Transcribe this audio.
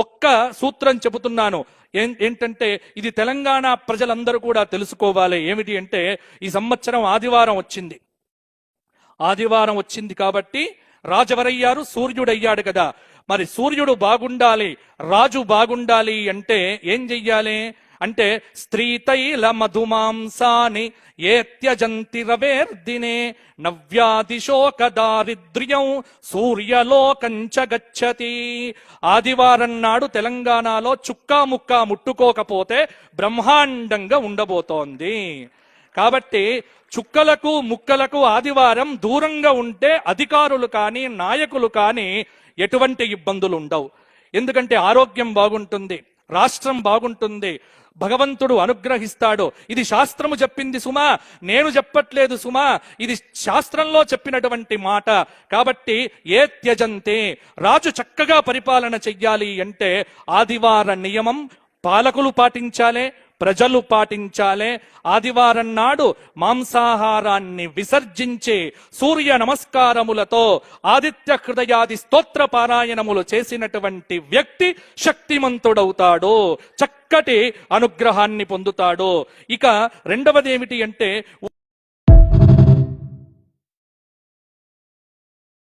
ఒక్క సూత్రం చెబుతున్నాను. ఏంటంటే ఇది తెలంగాణ ప్రజలందరూ కూడా తెలుసుకోవాలి. ఏమిటి అంటే ఈ సంవత్సరం ఆదివారం వచ్చింది కాబట్టి రాజవరయ్యారు, సూర్యుడయ్యాడు కదా. మరి సూర్యుడు బాగుండాలి, రాజు బాగుండాలి అంటే ఏం చెయ్యాలి అంటే స్త్రీతైల మధుమాంసాని ఏ త్యజంతి రవేర్దినే నవ్యాదిశోక దారిద్ర్యం సూర్యలోకంచ గచ్చతి. ఆదివారం నాడు తెలంగాణలో చుక్కా ముక్కా ముట్టుకోకపోతే బ్రహ్మాండంగా ఉండబోతోంది. కాబట్టి చుక్కలకు ముక్కలకు ఆదివారం దూరంగా ఉంటే అధికారులు కానీ నాయకులు కానీ ఎటువంటి ఇబ్బందులు ఉండవు. ఎందుకంటే ఆరోగ్యం బాగుంటుంది, రాష్ట్రం బాగుంటుంది, భగవంతుడు అనుగ్రహిస్తాడు. ఇది శాస్త్రము చెప్పింది సుమా, నేను చెప్పట్లేదు సుమా, ఇది శాస్త్రంలో చెప్పినటువంటి మాట. కాబట్టి ఏ త్యజంతే, రాజు చక్కగా పరిపాలన చెయ్యాలి అంటే ఆదివార నియమం పాలకులు పాటించాలే, ప్రజలు పాటించాలే. ఆదివారం నాడు మాంసాహారాన్ని విసర్జించి సూర్య నమస్కారములతో ఆదిత్య హృదయాది స్తోత్ర పారాయణములు చేసినటువంటి వ్యక్తి శక్తిమంతుడవుతాడు, చక్కటి అనుగ్రహాన్ని పొందుతాడు. ఇక రెండవది ఏమిటి అంటే